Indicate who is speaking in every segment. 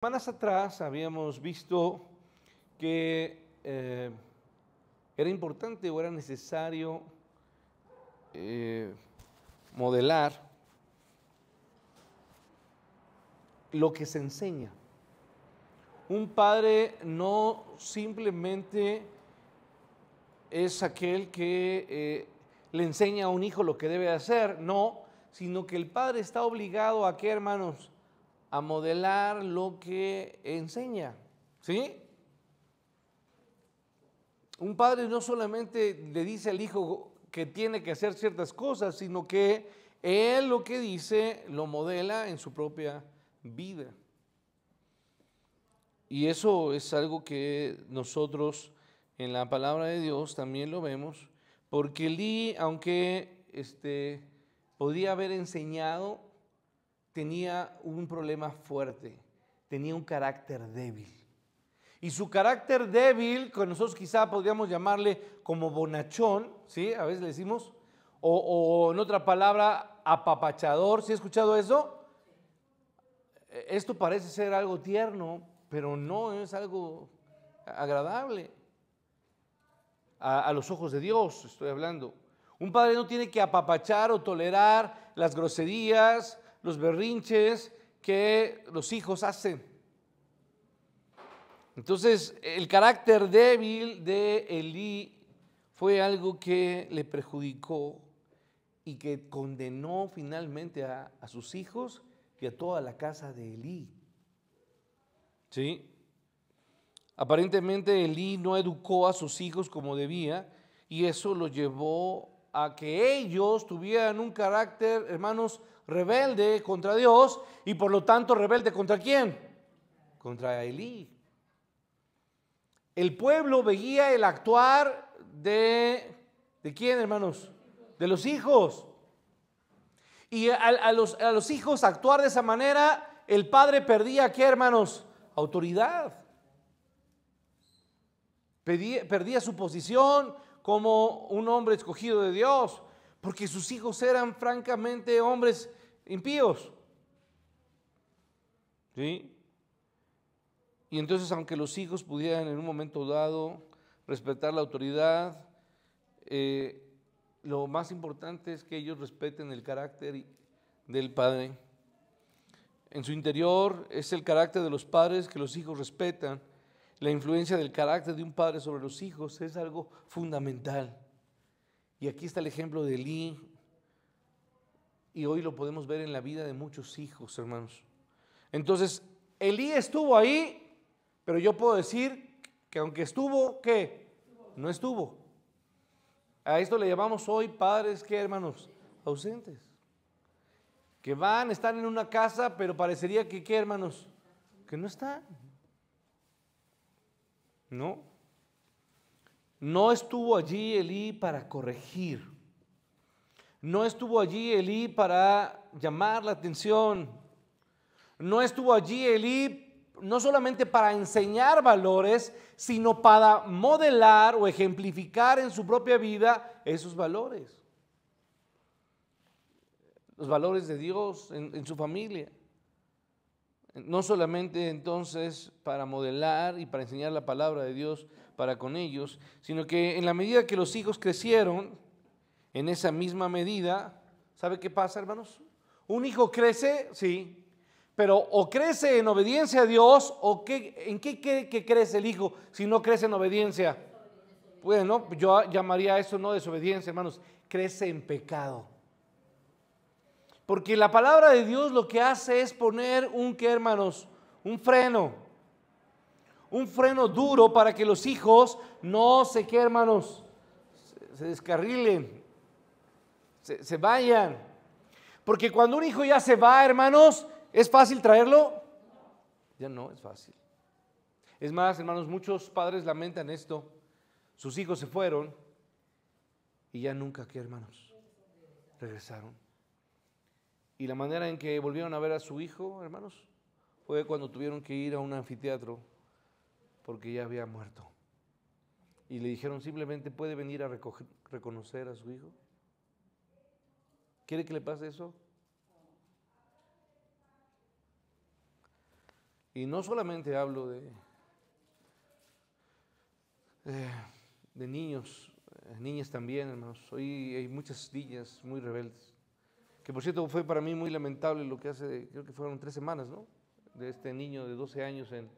Speaker 1: Semanas atrás habíamos visto que era importante o era necesario modelar lo que se enseña. Un padre no simplemente es aquel que le enseña a un hijo lo que debe hacer, no, sino que el padre está obligado a, ¿qué, hermanos? A modelar lo que enseña, ¿sí? Un padre no solamente le dice al hijo que tiene que hacer ciertas cosas, sino que él lo que dice lo modela en su propia vida. Y eso es algo que nosotros en la palabra de Dios también lo vemos, porque Elí, aunque podía haber enseñado, tenía un problema fuerte, tenía un carácter débil. Y su carácter débil, que nosotros quizá podríamos llamarle como bonachón, ¿sí? A veces le decimos, o en otra palabra, apapachador, ¿sí ha escuchado eso? Esto parece ser algo tierno, pero no es algo agradable a los ojos de Dios, estoy hablando. Un padre no tiene que apapachar o tolerar las groserías, los berrinches que los hijos hacen. Entonces, el carácter débil de Elí fue algo que le perjudicó y que condenó finalmente a sus hijos y a toda la casa de Elí. ¿Sí? Aparentemente Elí no educó a sus hijos como debía y eso lo llevó a que ellos tuvieran un carácter, hermanos, rebelde contra Dios y por lo tanto rebelde ¿contra quién? Contra Elí. El pueblo veía el actuar ¿de quién, hermanos? De los hijos. Y a los hijos actuar de esa manera, el padre perdía, ¿qué, hermanos? Autoridad. Perdía su posición como un hombre escogido de Dios, porque sus hijos eran francamente hombres impíos. ¿Sí? Y entonces, aunque los hijos pudieran en un momento dado respetar la autoridad, lo más importante es que ellos respeten el carácter del padre. En su interior es el carácter de los padres que los hijos respetan. La influencia del carácter de un padre sobre los hijos es algo fundamental. Y aquí está el ejemplo de Elí. Y hoy lo podemos ver en la vida de muchos hijos, hermanos. Entonces, Elí estuvo ahí, pero yo puedo decir que aunque estuvo, ¿qué? No estuvo. A esto le llamamos hoy padres, ¿qué, hermanos? Ausentes. Que van, están en una casa, pero parecería que, ¿qué, hermanos? Que no están. No. No estuvo allí Elí para corregir. No estuvo allí Elí para llamar la atención. No estuvo allí Elí no solamente para enseñar valores, sino para modelar o ejemplificar en su propia vida esos valores. Los valores de Dios en su familia. No solamente entonces para modelar y para enseñar la palabra de Dios para con ellos, sino que en la medida que los hijos crecieron, en esa misma medida, ¿sabe qué pasa, hermanos? Un hijo crece, sí, pero o crece en obediencia a Dios, o ¿en qué crece el hijo si no crece en obediencia? Bueno, yo llamaría eso no desobediencia, hermanos, crece en pecado. Porque la palabra de Dios lo que hace es poner ¿qué, hermanos? Un freno duro para que los hijos no se, ¿qué, hermanos? Se descarrilen, se vayan. Porque cuando un hijo ya se va, hermanos, ¿es fácil traerlo? Ya no es fácil. Es más, hermanos, muchos padres lamentan esto. Sus hijos se fueron y ya nunca, ¿qué, hermanos? Regresaron. Y la manera en que volvieron a ver a su hijo, hermanos, fue cuando tuvieron que ir a un anfiteatro porque ya había muerto. Y le dijeron simplemente, ¿puede venir a reconocer a su hijo? ¿Quiere que le pase eso? Y no solamente hablo de niños, niñas también, hermanos. Hoy hay muchas niñas muy rebeldes. Que por cierto fue para mí muy lamentable lo que hace, creo que fueron 3 semanas, ¿no? De este niño de 12 años en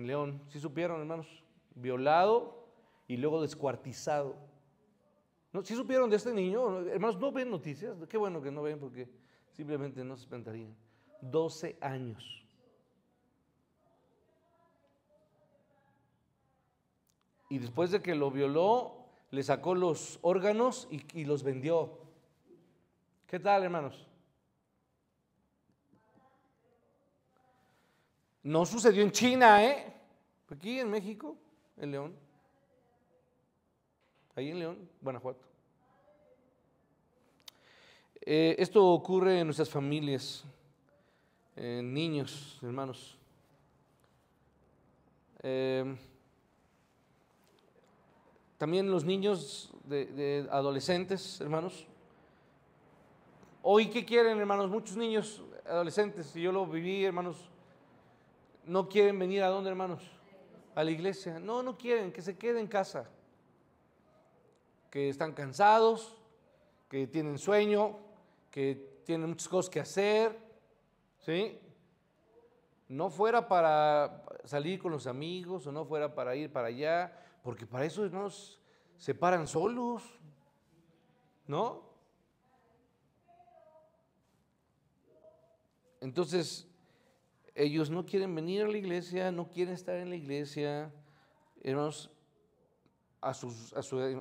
Speaker 1: León. ¿Sí supieron, hermanos? Violado y luego descuartizado. ¿No? ¿Sí supieron de este niño? Hermanos, ¿no ven noticias? Qué bueno que no ven porque simplemente no se espantarían. 12 años. Y después de que lo violó, le sacó los órganos y los vendió. ¿Qué tal, hermanos? No sucedió en China, ¿eh? Aquí en México, en León. Ahí en León, Guanajuato. Esto ocurre en nuestras familias, en niños, hermanos. También los niños de adolescentes, hermanos. Hoy, ¿qué quieren, hermanos? Muchos niños adolescentes, y yo lo viví, hermanos, no quieren venir ¿a dónde, hermanos? A la iglesia. No, no quieren, que se queden en casa. Que están cansados, que tienen sueño, que tienen muchas cosas que hacer, ¿sí? No fuera para salir con los amigos o no fuera para ir para allá, porque para eso, hermanos, se paran solos, ¿no? Entonces, ellos no quieren venir a la iglesia, no quieren estar en la iglesia, hermanos, a su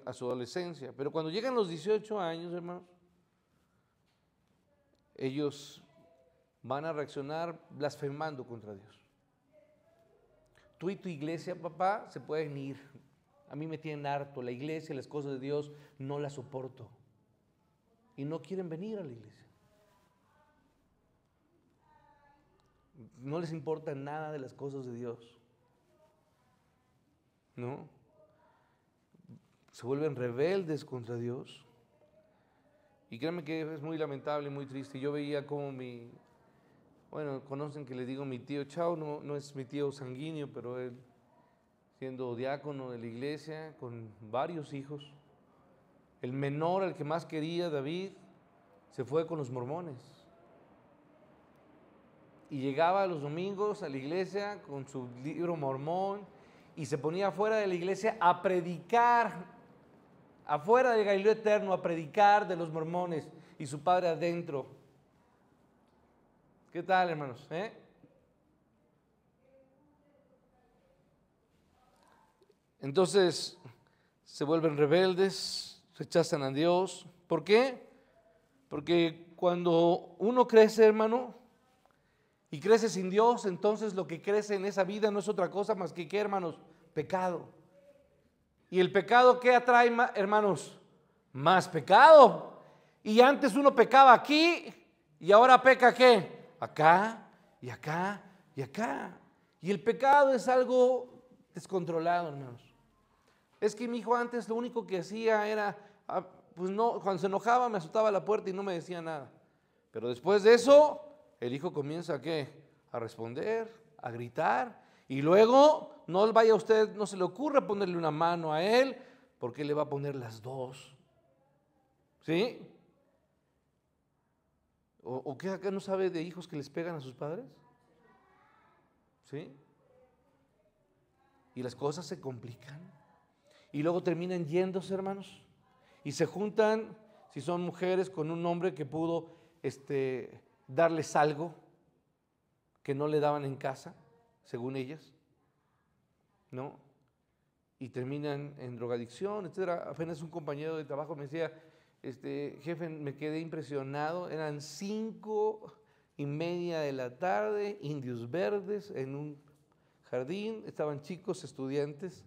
Speaker 1: adolescencia. Pero cuando llegan los 18 años, hermanos, ellos van a reaccionar blasfemando contra Dios. Tú y tu iglesia, papá, se pueden ir. A mí me tienen harto. La iglesia, las cosas de Dios, no las soporto. Y no quieren venir a la iglesia. No les importa nada de las cosas de Dios. ¿No? Se vuelven rebeldes contra Dios. Y créanme que es muy lamentable, muy triste. Yo veía como bueno, conocen que le digo mi tío Chao, no es mi tío sanguíneo, pero él, siendo diácono de la iglesia, con varios hijos, el menor, el que más quería, David, se fue con los mormones. Y llegaba los domingos a la iglesia con su libro mormón y se ponía afuera de la iglesia a predicar, afuera del Galileo Eterno, a predicar de los mormones y su padre adentro. ¿Qué tal, hermanos? Entonces se vuelven rebeldes, rechazan a Dios. ¿Por qué? Porque cuando uno crece, hermano, y crece sin Dios, entonces lo que crece en esa vida no es otra cosa más que, ¿qué, hermanos? Pecado. ¿Y el pecado qué atrae, hermanos? Más pecado. Y antes uno pecaba aquí y ahora peca ¿qué? Acá y acá y acá. Y el pecado es algo descontrolado, hermanos. Es que mi hijo antes lo único que hacía era, pues no, cuando se enojaba me azotaba la puerta y no me decía nada. Pero después de eso, el hijo comienza ¿a qué? A responder, a gritar. Y luego, no vaya usted, no se le ocurra ponerle una mano a él, porque él le va a poner las dos. ¿Sí? ¿O qué acá no sabe de hijos que les pegan a sus padres? ¿Sí? Y las cosas se complican. Y luego terminan yéndose, hermanos. Y se juntan, si son mujeres, con un hombre que pudo darles algo que no le daban en casa, según ellas, ¿no? Y terminan en drogadicción, etcétera. Apenas un compañero de trabajo me decía, jefe, me quedé impresionado, eran 5:30 de la tarde, indios verdes, en un jardín, estaban chicos estudiantes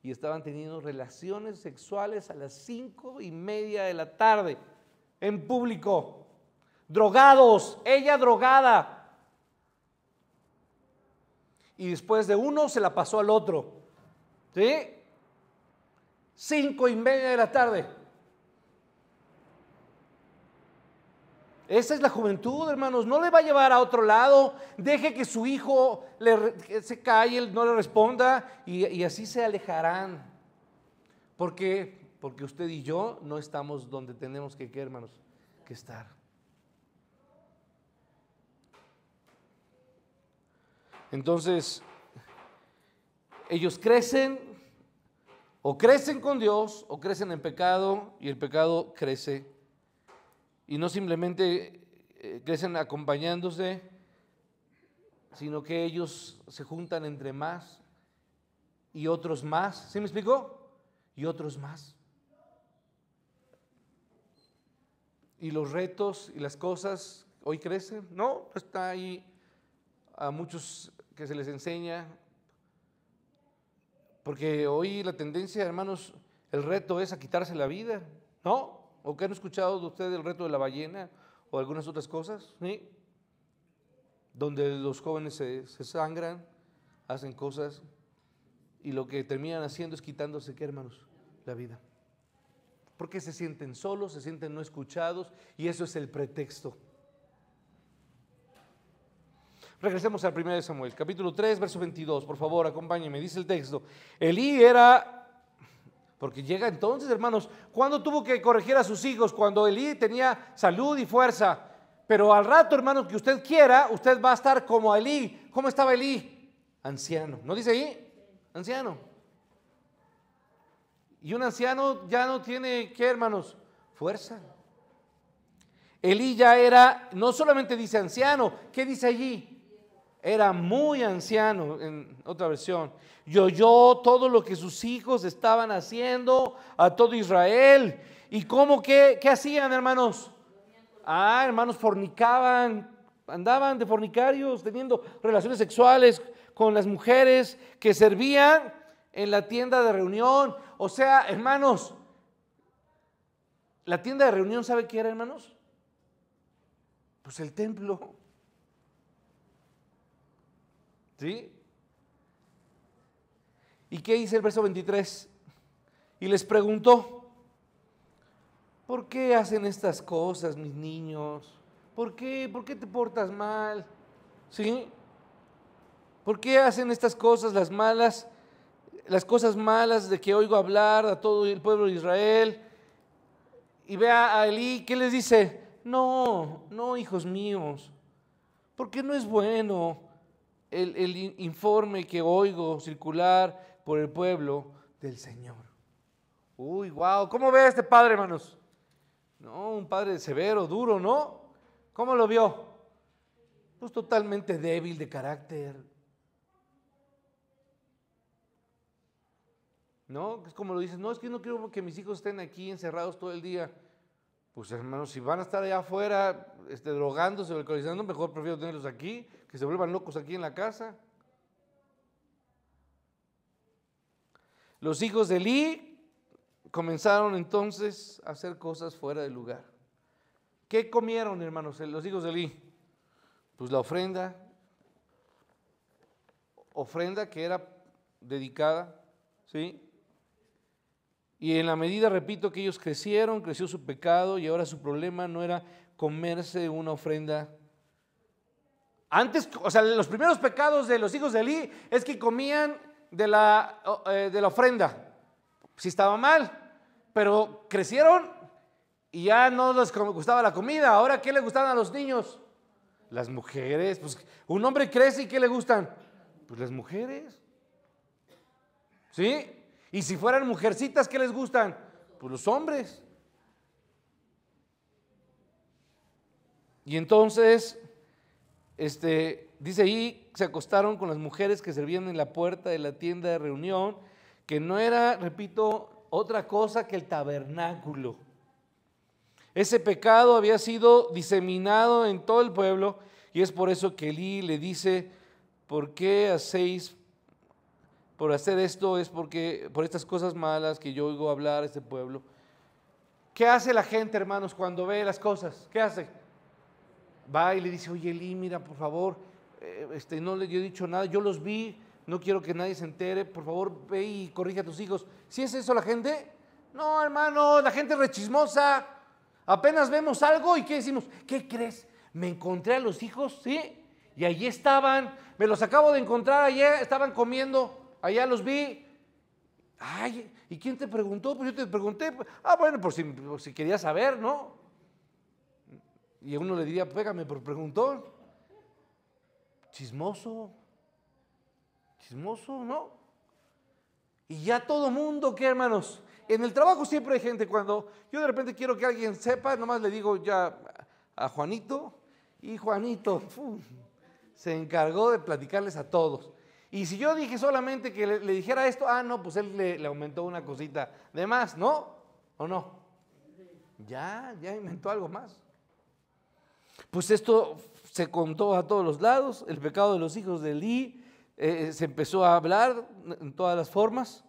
Speaker 1: y estaban teniendo relaciones sexuales a las 5:30 de la tarde, en público, drogados, ella drogada. Y después de uno se la pasó al otro, ¿sí? 5:30 de la tarde. Esa es la juventud, hermanos. No le va a llevar a otro lado. Deje que su hijo se calle, no le responda y así se alejarán. ¿Por qué? Porque usted y yo no estamos donde tenemos que, hermanos, que estar. Entonces, ellos crecen, o crecen con Dios, o crecen en pecado, y el pecado crece. Y no simplemente crecen acompañándose, sino que ellos se juntan entre más y otros más. ¿Sí me explicó? Y otros más. Y los retos y las cosas hoy crecen. No, está ahí a muchos que se les enseña. Porque hoy la tendencia, hermanos, el reto es a quitarse la vida, ¿no? ¿O qué han escuchado de ustedes el reto de la ballena o algunas otras cosas? ¿Sí? Donde los jóvenes se sangran, hacen cosas y lo que terminan haciendo es quitándose, ¿qué, hermanos? La vida. Porque se sienten solos, se sienten no escuchados y eso es el pretexto. Regresemos al 1 Samuel, capítulo 3, verso 22, por favor, acompáñenme, dice el texto. Elí era, porque llega entonces, hermanos, ¿cuándo tuvo que corregir a sus hijos? Cuando Elí tenía salud y fuerza, pero al rato, hermanos, que usted quiera, usted va a estar como Elí. ¿Cómo estaba Elí? Anciano, ¿no dice ahí? Anciano. Y un anciano ya no tiene, ¿qué, hermanos? Fuerza. Elí ya era, no solamente dice anciano, ¿qué dice allí? Era muy anciano, en otra versión. Y oyó todo lo que sus hijos estaban haciendo a todo Israel. ¿Y cómo qué hacían, hermanos? Hermanos, fornicaban, andaban de fornicarios, teniendo relaciones sexuales con las mujeres que servían en la tienda de reunión. O sea, hermanos, la tienda de reunión, ¿sabe qué era, hermanos? Pues el templo. ¿Sí? ¿Y qué dice el verso 23? Y les preguntó, ¿por qué hacen estas cosas, mis niños? ¿Por qué te portas mal? ¿Sí? ¿Por qué hacen estas cosas, las cosas malas de que oigo hablar a todo el pueblo de Israel? Y vea a Elí, ¿qué les dice? No, hijos míos, porque no es bueno el informe que oigo circular por el pueblo del Señor. Uy, wow, ¿cómo ve a este padre, hermanos? No, un padre severo, duro, ¿no? ¿Cómo lo vio? Pues totalmente débil de carácter. ¿No? Es como lo dices, no, es que no quiero que mis hijos estén aquí encerrados todo el día. Pues, hermanos, si van a estar allá afuera drogándose o alcoholizando, mejor prefiero tenerlos aquí, que se vuelvan locos aquí en la casa. Los hijos de Elí comenzaron entonces a hacer cosas fuera del lugar. ¿Qué comieron, hermanos, los hijos de Elí? Pues la ofrenda que era dedicada, ¿sí? Y en la medida, repito, que ellos creció su pecado y ahora su problema no era comerse una ofrenda. Antes, o sea, los primeros pecados de los hijos de Elí es que comían de la ofrenda. Sí estaba mal, pero crecieron y ya no les gustaba la comida. Ahora, ¿qué le gustaban a los niños? Las mujeres. Pues un hombre crece y ¿qué le gustan? Pues las mujeres. ¿Sí? Y si fueran mujercitas, ¿qué les gustan? Pues los hombres. Y entonces, dice ahí, se acostaron con las mujeres que servían en la puerta de la tienda de reunión, que no era, repito, otra cosa que el tabernáculo. Ese pecado había sido diseminado en todo el pueblo y es por eso que Elí le dice, ¿por qué hacéis? Por hacer esto es porque por estas cosas malas que yo oigo hablar a este pueblo. ¿Qué hace la gente, hermanos, cuando ve las cosas? ¿Qué hace? Va y le dice, oye Elí, mira, por favor, no le he dicho nada, yo los vi, no quiero que nadie se entere, por favor, ve y corrige a tus hijos. ¿Sí es eso la gente? No, hermano, la gente es rechismosa. Apenas vemos algo y ¿qué decimos? ¿Qué crees? Me encontré a los hijos, ¿sí? Y allí estaban, me los acabo de encontrar ayer, estaban comiendo, allá los vi. Ay, ¿y quién te preguntó? Pues yo te pregunté. Bueno, por si querías saber, ¿no? Y a uno le diría, pégame por preguntón. Chismoso, ¿no? Y ya todo mundo, ¿qué, hermanos? En el trabajo siempre hay gente, cuando yo de repente quiero que alguien sepa, nomás le digo ya a Juanito, y Juanito se encargó de platicarles a todos. Y si yo dije solamente que le dijera esto, no, pues él le aumentó una cosita de más, ¿no? ¿O no? Ya inventó algo más. Pues esto se contó a todos los lados, el pecado de los hijos de Elí, se empezó a hablar en todas las formas,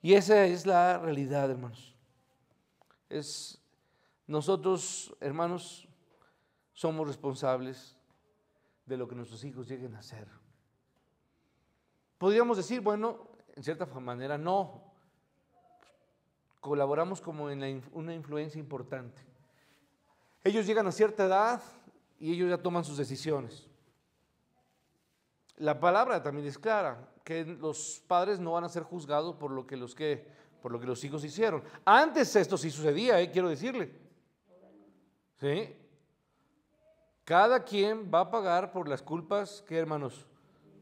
Speaker 1: y esa es la realidad, hermanos. Nosotros, hermanos, somos responsables de lo que nuestros hijos lleguen a hacer. Podríamos decir, bueno, en cierta manera no, colaboramos como en una influencia importante. Ellos llegan a cierta edad y ellos ya toman sus decisiones. La palabra también es clara, que los padres no van a ser juzgados por lo que los hijos hicieron. Antes esto sí sucedía, quiero decirle. ¿Sí? Cada quien va a pagar por las culpas, ¿qué, hermanos?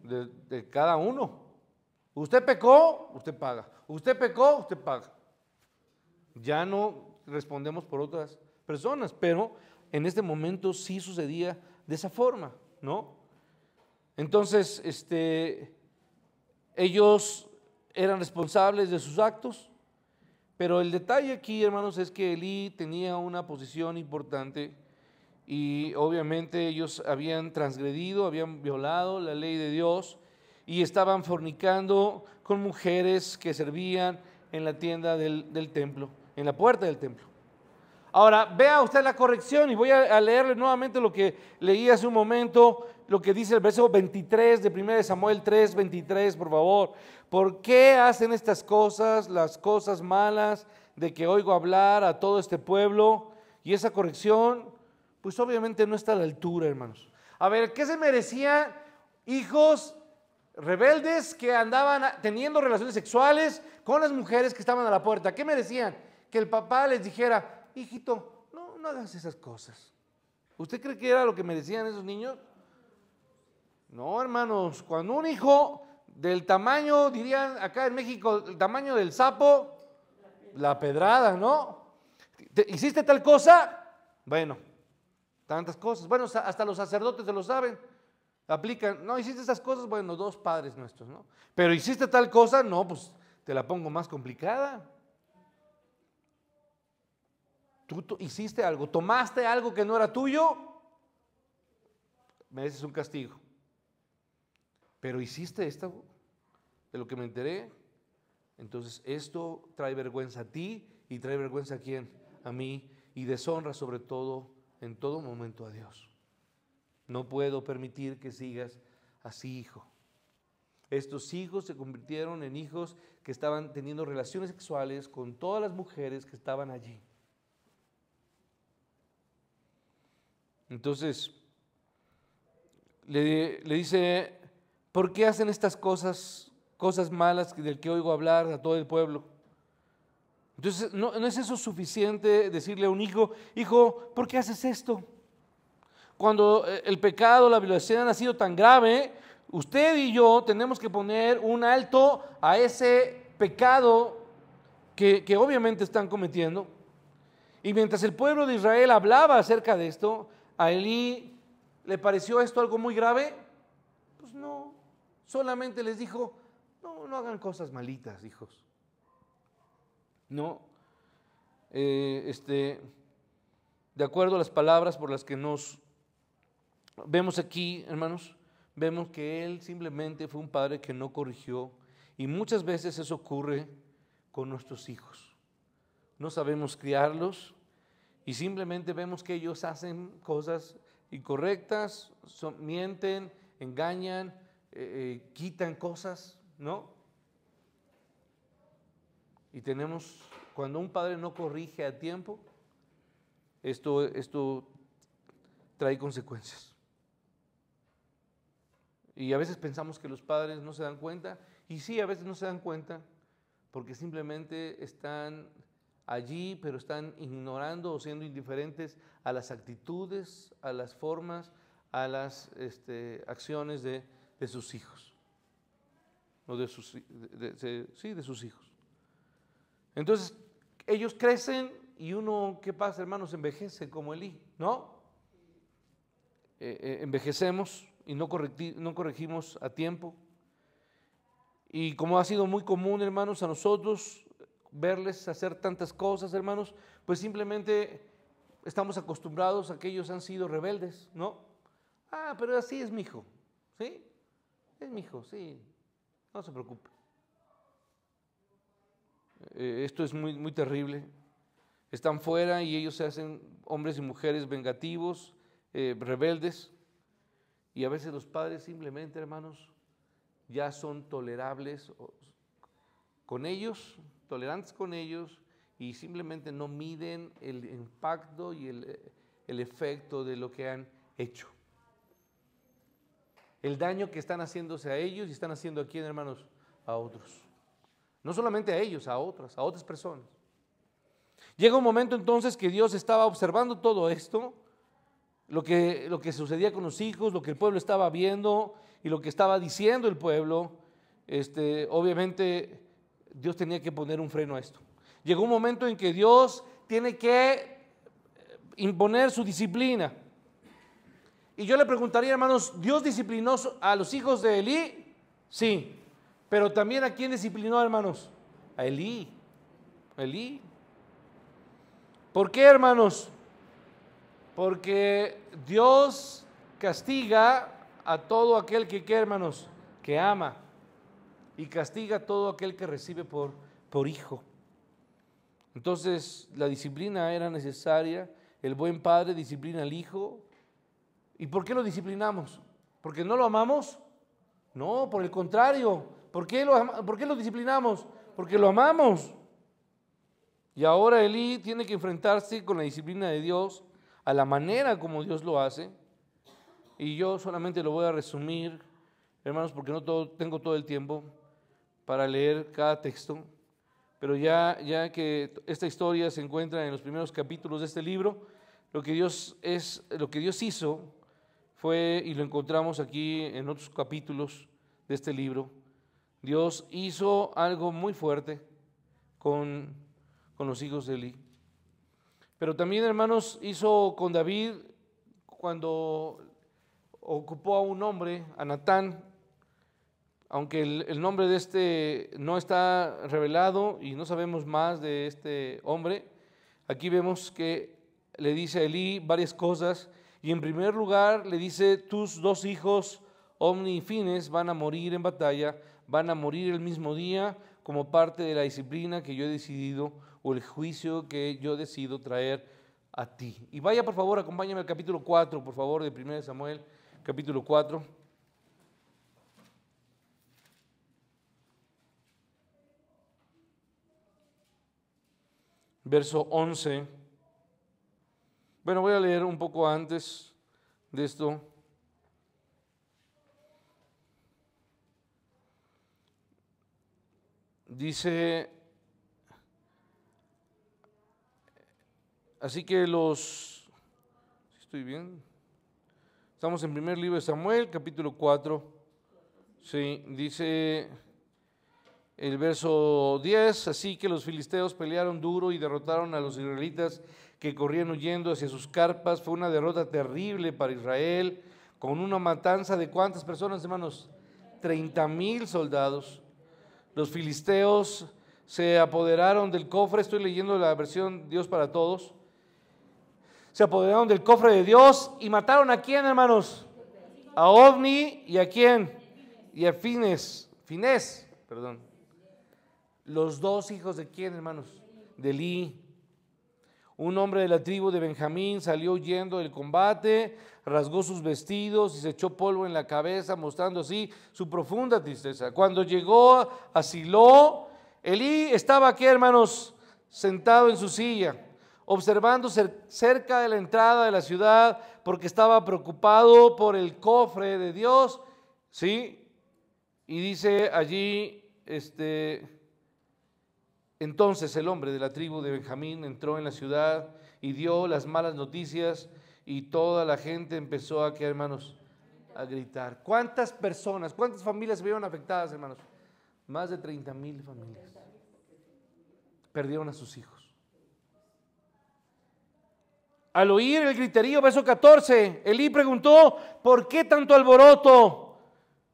Speaker 1: De cada uno. Usted pecó, usted paga. Usted pecó, usted paga. Ya no respondemos por otras personas, pero en este momento sí sucedía de esa forma, ¿no? Entonces, ellos eran responsables de sus actos, pero el detalle aquí, hermanos, es que Elí tenía una posición importante y obviamente ellos habían transgredido, habían violado la ley de Dios y estaban fornicando con mujeres que servían en la tienda del templo, en la puerta del templo. Ahora, vea usted la corrección y voy a leerle nuevamente lo que leí hace un momento, lo que dice el verso 23 de 1 Samuel 3, 23, por favor. ¿Por qué hacen estas cosas, las cosas malas de que oigo hablar a todo este pueblo? Y esa corrección, pues obviamente no está a la altura, hermanos. A ver, ¿qué se merecían hijos rebeldes que andaban teniendo relaciones sexuales con las mujeres que estaban a la puerta? ¿Qué merecían? Que el papá les dijera: hijito, no hagas esas cosas. ¿Usted cree que era lo que merecían esos niños? No, hermanos, cuando un hijo del tamaño, dirían acá en México, el tamaño del sapo, la pedrada, ¿no? ¿Hiciste tal cosa? Bueno, tantas cosas. Bueno, hasta los sacerdotes se lo saben, aplican. No, hiciste esas cosas, bueno, 2 padres nuestros, ¿no? Pero hiciste tal cosa, no, pues te la pongo más complicada. Tú hiciste algo, tomaste algo que no era tuyo, mereces un castigo. Pero hiciste esto, de lo que me enteré, entonces esto trae vergüenza a ti y trae vergüenza a quién, a mí, y deshonra sobre todo, en todo momento, a Dios. No puedo permitir que sigas así, hijo. Estos hijos se convirtieron en hijos que estaban teniendo relaciones sexuales con todas las mujeres que estaban allí. Entonces, le dice: ¿por qué hacen estas cosas malas del que oigo hablar a todo el pueblo? Entonces, ¿no es eso suficiente decirle a un hijo: hijo, ¿por qué haces esto? Cuando el pecado, la violación ha sido tan grave, usted y yo tenemos que poner un alto a ese pecado que obviamente están cometiendo. Y mientras el pueblo de Israel hablaba acerca de esto, a Elí le pareció esto algo muy grave. Pues no, solamente les dijo: no hagan cosas malitas, hijos. No, de acuerdo a las palabras por las que nos vemos aquí, hermanos, vemos que él simplemente fue un padre que no corrigió, y muchas veces eso ocurre con nuestros hijos. No sabemos criarlos y simplemente vemos que ellos hacen cosas incorrectas, mienten, engañan, quitan cosas, ¿no? Y cuando un padre no corrige a tiempo, esto trae consecuencias. Y a veces pensamos que los padres no se dan cuenta, y sí, a veces no se dan cuenta, porque simplemente están allí, pero están ignorando o siendo indiferentes a las actitudes, a las formas, a las acciones de sus hijos, o de sus hijos. Entonces, ellos crecen y uno, ¿qué pasa, hermanos? Envejece como Elí, ¿no? Envejecemos y no corregimos a tiempo. Y como ha sido muy común, hermanos, a nosotros verles hacer tantas cosas, hermanos, pues simplemente estamos acostumbrados a que ellos han sido rebeldes, ¿no? Ah, pero así es mi hijo, ¿sí? Es mi hijo, sí, no se preocupe. Esto es muy, muy terrible. Están fuera y ellos se hacen hombres y mujeres vengativos, rebeldes, y a veces los padres simplemente, hermanos, ya son tolerables con ellos, tolerantes con ellos, y simplemente no miden el impacto y el efecto de lo que han hecho. El daño que están haciéndose a ellos y están haciendo a quién, hermanos, a otros. No solamente a ellos, a otras personas. Llega un momento entonces que Dios estaba observando todo esto, lo que sucedía con los hijos, lo que el pueblo estaba viendo y lo que estaba diciendo el pueblo. Obviamente Dios tenía que poner un freno a esto. Llegó un momento en que Dios tiene que imponer su disciplina. Y yo le preguntaría, hermanos, ¿Dios disciplinó a los hijos de Elí? Sí. Pero también ¿a quién disciplinó, hermanos? A Elí. Elí. ¿Por qué, hermanos? Porque Dios castiga a todo aquel que, ¿qué, hermanos? Que ama. Y castiga a todo aquel que recibe por hijo. Entonces la disciplina era necesaria. El buen padre disciplina al hijo. ¿Y por qué lo disciplinamos? ¿Porque no lo amamos? No, por el contrario. ¿Por qué lo disciplinamos? Porque lo amamos. Y ahora Elí tiene que enfrentarse con la disciplina de Dios a la manera como Dios lo hace. Y yo solamente lo voy a resumir, hermanos, porque no tengo todo el tiempo para leer cada texto. Pero ya que esta historia se encuentra en los primeros capítulos de este libro, lo que Dios hizo fue, y lo encontramos aquí en otros capítulos de este libro, Dios hizo algo muy fuerte con los hijos de Elí. Pero también, hermanos, hizo con David cuando ocupó a un hombre, a Natán, aunque el nombre de este no está revelado y no sabemos más de este hombre. Aquí vemos que le dice a Elí varias cosas, y en primer lugar le dice: tus dos hijos, Ofni y Fines, van a morir en batalla, van a morir el mismo día como parte de la disciplina que yo he decidido, o el juicio que yo decido traer a ti. Y vaya, por favor, acompáñame al capítulo 4, por favor, de 1 Samuel, capítulo 4. Verso 11. Bueno, voy a leer un poco antes de esto. Dice: así que ¿estoy bien? Estamos en primer libro de Samuel, capítulo 4. Sí, dice el verso 10: así que los filisteos pelearon duro y derrotaron a los israelitas que corrían huyendo hacia sus carpas. Fue una derrota terrible para Israel, con una matanza de ¿cuántas personas, hermanos? 30,000 soldados. Los filisteos se apoderaron del cofre. Estoy leyendo la versión Dios para Todos. Se apoderaron del cofre de Dios y mataron ¿a quién, hermanos? A Ofni y ¿a quién? Y a Finés, perdón. Los dos hijos de ¿quién, hermanos? De Elí. Un hombre de la tribu de Benjamín salió huyendo del combate, rasgó sus vestidos y se echó polvo en la cabeza, mostrando así su profunda tristeza. Cuando llegó a Silo, Elí estaba aquí, hermanos, sentado en su silla. observando cerca de la entrada de la ciudad porque estaba preocupado por el cofre de Dios, ¿sí? Y dice allí, entonces el hombre de la tribu de Benjamín entró en la ciudad y dio las malas noticias y toda la gente empezó a, ¿qué, hermanos? A gritar. ¿Cuántas personas, cuántas familias se vieron afectadas, hermanos? Más de 30,000 familias perdieron a sus hijos. Al oír el griterío, verso 14, Elí preguntó, ¿por qué tanto alboroto?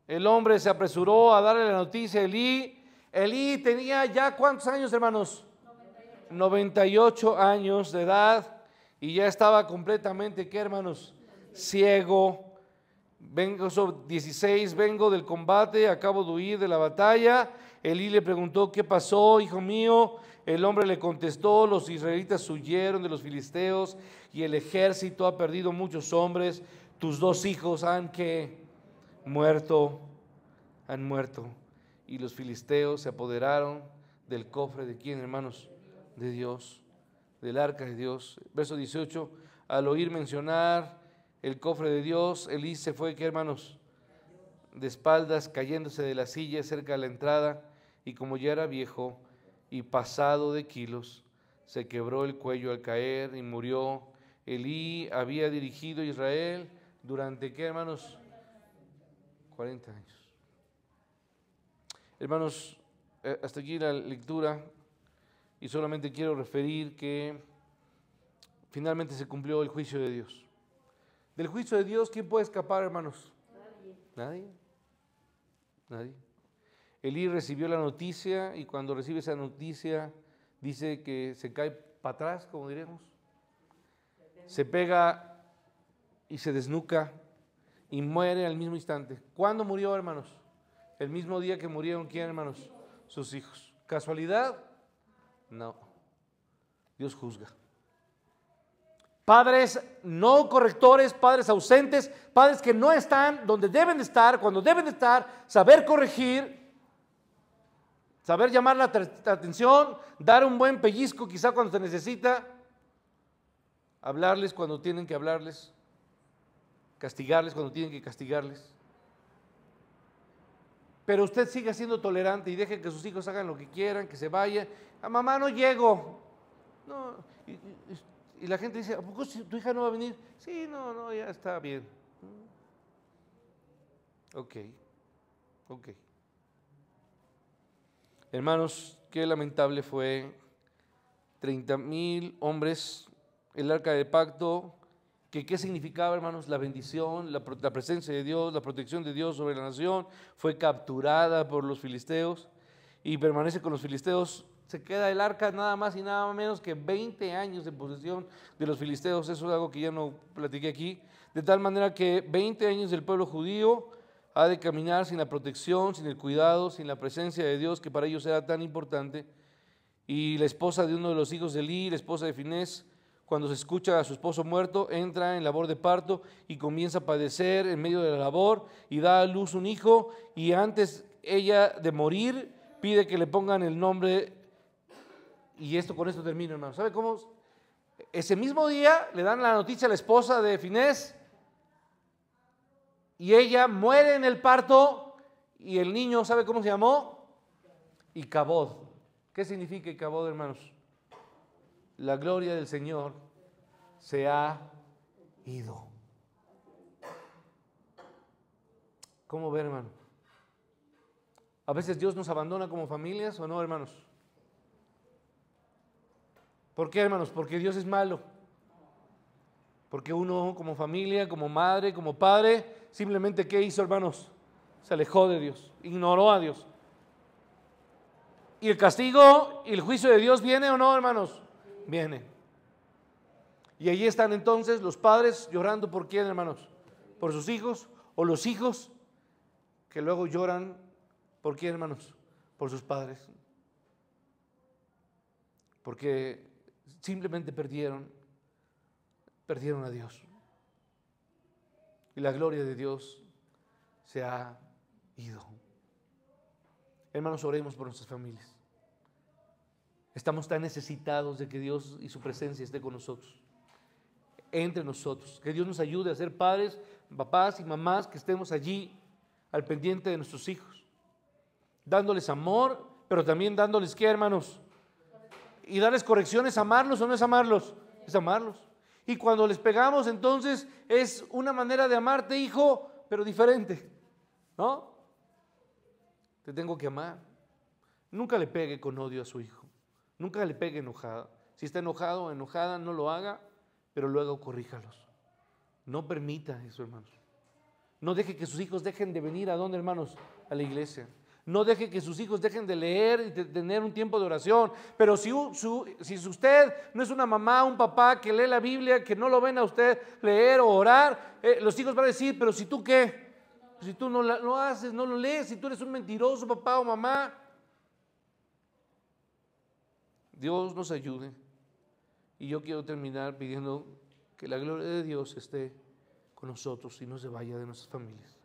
Speaker 1: El hombre se apresuró a darle la noticia a Elí. Elí tenía ya ¿cuántos años, hermanos? 98 años de edad y ya estaba completamente, ¿qué, hermanos? Ciego. Verso 16, vengo del combate, acabo de huir de la batalla. Elí le preguntó, ¿qué pasó, hijo mío? El hombre le contestó, los israelitas huyeron de los filisteos y el ejército ha perdido muchos hombres. Tus 2 hijos han muerto. Y los filisteos se apoderaron del cofre de quién, hermanos, de Dios, del arca de Dios. Verso 18, al oír mencionar el cofre de Dios, Elí se fue, ¿qué, hermanos? De espaldas, cayéndose de la silla cerca de la entrada, y como ya era viejo y pasado de kilos, se quebró el cuello al caer y murió. Elí había dirigido a Israel durante, ¿qué, hermanos? 40 años. Hermanos, hasta aquí la lectura y solamente quiero referir que finalmente se cumplió el juicio de Dios. Del juicio de Dios, ¿quién puede escapar, hermanos? Nadie. Nadie. Elí recibió la noticia y cuando recibe esa noticia dice que se cae para atrás, como diremos. Se pega y se desnuca y muere al mismo instante. ¿Cuándo murió, hermanos? El mismo día que murieron, ¿quién, hermanos? Sus hijos. ¿Casualidad? No. Dios juzga. Padres no correctores, padres ausentes, padres que no están donde deben estar, cuando deben estar, saber corregir, saber llamar la atención, dar un buen pellizco quizá cuando se necesita, hablarles cuando tienen que hablarles, castigarles cuando tienen que castigarles. Pero usted siga siendo tolerante y deje que sus hijos hagan lo que quieran, que se vayan. A mamá no llego. No, y la gente dice, ¿a poco tu hija no va a venir? Sí, no, ya está bien. Ok. Hermanos, qué lamentable fue 30,000 hombres, el arca del pacto, que qué significaba, hermanos, la bendición, la presencia de Dios, la protección de Dios sobre la nación, fue capturada por los filisteos y permanece con los filisteos. Se queda el arca nada más y nada menos que 20 años de posesión de los filisteos. Eso es algo que ya no platiqué aquí. De tal manera que 20 años del pueblo judío ha de caminar sin la protección, sin el cuidado, sin la presencia de Dios que para ellos era tan importante. Y la esposa de uno de los hijos de Elí, la esposa de Finés, cuando se escucha a su esposo muerto, entra en labor de parto y comienza a padecer en medio de la labor y da a luz un hijo, y antes ella de morir pide que le pongan el nombre, y con esto termino, hermano. ¿Sabe cómo? Ese mismo día le dan la noticia a la esposa de Finés y ella muere en el parto, y el niño, ¿sabe cómo se llamó? Icabod. ¿Qué significa Icabod, hermanos? La gloria del Señor se ha ido. ¿Cómo ver, hermano? A veces Dios nos abandona como familias, ¿o no, hermanos? ¿Por qué, hermanos? Porque Dios es malo. Porque uno como familia, como madre, como padre, simplemente ¿qué hizo, hermanos? Se alejó de Dios, ignoró a Dios. ¿Y el castigo y el juicio de Dios viene o no, hermanos? Viene. Y allí están entonces los padres llorando ¿por quién, hermanos? Por sus hijos, o los hijos que luego lloran ¿por quién, hermanos? Por sus padres. Porque simplemente perdieron a Dios. Y la gloria de Dios se ha ido. Hermanos, oremos por nuestras familias. Estamos tan necesitados de que Dios y su presencia esté con nosotros, entre nosotros. Que Dios nos ayude a ser padres, papás y mamás, que estemos allí al pendiente de nuestros hijos, dándoles amor, pero también dándoles, ¿qué, hermanos? Y darles correcciones. ¿Amarlos o no es amarlos? Es amarlos. Y cuando les pegamos, entonces es una manera de amarte, hijo, pero diferente, ¿no? Te tengo que amar. Nunca le pegue con odio a su hijo. Nunca le pegue enojada. Si está enojado o enojada, no lo haga, pero luego corríjalos. No permita eso, hermanos. No deje que sus hijos dejen de venir, ¿a dónde, hermanos? A la iglesia. No deje que sus hijos dejen de leer y de tener un tiempo de oración. Pero si usted no es una mamá, un papá que lee la Biblia, que no lo ven a usted leer o orar, los hijos van a decir, pero si tú qué, si tú no lo haces, no lo lees, si tú eres un mentiroso papá o mamá. Dios nos ayude. Y yo quiero terminar pidiendo que la gloria de Dios esté con nosotros y no se vaya de nuestras familias.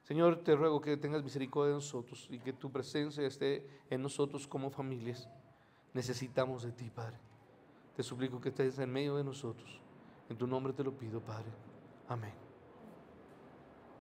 Speaker 1: Señor, te ruego que tengas misericordia de nosotros y que tu presencia esté en nosotros como familias. Necesitamos de ti, Padre. Te suplico que estés en medio de nosotros. En tu nombre te lo pido, Padre. Amén.